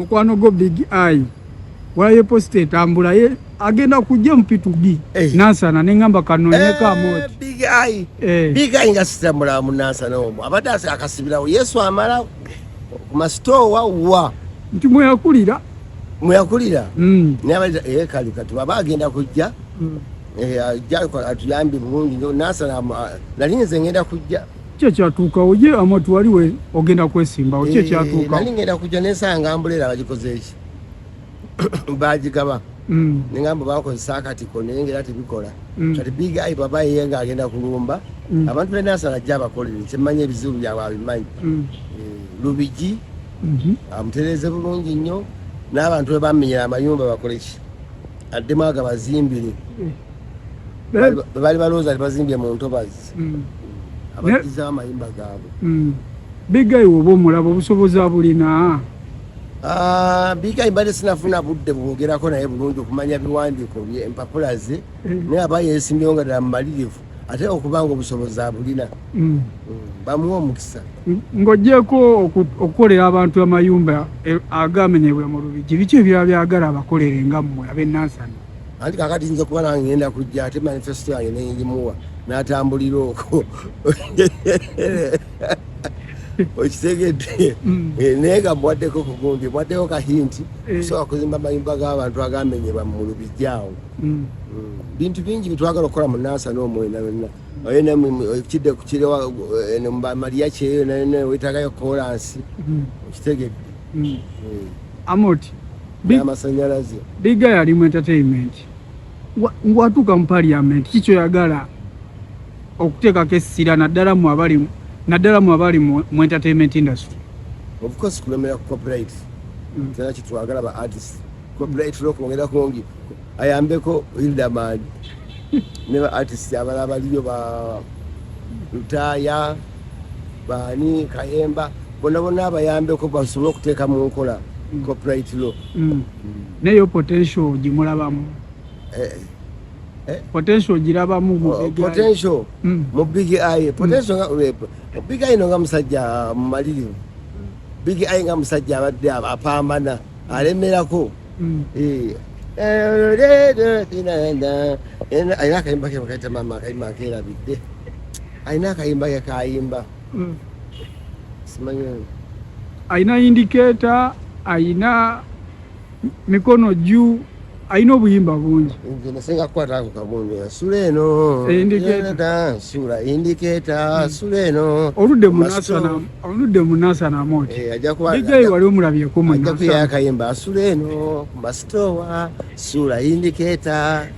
Mukwano go Big Eye waye poste tambula ye agenda kujja mpitugi nansana nengamba kanoneka Amooti Big Eye nga sitambula mu nansana omwo abadde akasibirawo Yesu amala ku masitowa wa nti mweyakulira naye kali kati baba agenda kujja ajja atuyambe bulungi nansana nali nze ngenda kujja kye kyatuukawo ye Amooti waliwe ogenda kwesimbawo kye kyatuukawo nali ngenda kujja nensanga ambulera bagikoze eki bagigaba nengamba bakozesa akatiko naye ngera tebikola kati Big Eye baba ye nga agenda kulumba abantu benansana ajja abakolere kyemmanyi ebizibu byabwe abimanyi lubigi amutereze bulungi nnyo n'abantu bebamenyera amayumba bakoleki addemu aga bazimbire bali balowooza tebazimbye mu ntobazi abagizawo amayumba gaabwe Big Eye oba omulaba obusobozi abulina Big Eye mbadde sinafuna budde bwogerako naye bulungi okumanya biwandiiko bye empapula ze naye aba yeesimbyewo nga ddala mumalirivu ate okubanga obusobozi abulina bamuwa omukisa ng'oggyeko okukolera abantu amayumba agamenyebwa mu lubigi biki ebirala byagala abakolere nga mmwe ab'ennansana anti kakati nza okuba nange ngenda kujja ate manifesito yange nengimuwa n'atambulira okwo okitegedde naye nga mwaddeko kugundi mwaddeko kahinti kusobola kuzimba amayumba g'abantu agamenyebwa mu lubigi awo bintu bingi bitwagala okukola mu nansana omwena yonna ekidde kukirewa mariya kyeyo wetagayo kolansi okitegedde Amooti amasanyalaze Big Eye ali mu entertainment ngwatuuka mu parliament kikyo yagala okuteekako essira naddala mu abali mu entertainment industry of course kulemera ku copyright kyona kitwagala ba artist copyright lwokwongera kungi ayambeko Hildamani ne ba artist abalala baliyo ba Lutaya bani Kayemba bonna abayambeko basobole okuteeka mu nkola copyright law neyo potential gimulabamu potential girabamu potential mu Big Eye potential nga Big Eye nga musajja mumalirivu Big Eye nga musajja abadde apambana alemerako ayina akayimba ke bakaita mama akayimba akerabidde ayina akayimba ke kayimba simanyi ayina indicator ayina mikono juu ayina obuyimba bungi nze nasenga kukwata ako kabungi sula eno sula indicator sula eno oludde mu nansana Amooti Big Eye wali omulabyeko mu nansana ajja kuya akayimba sula eno ku masitowa sula indicator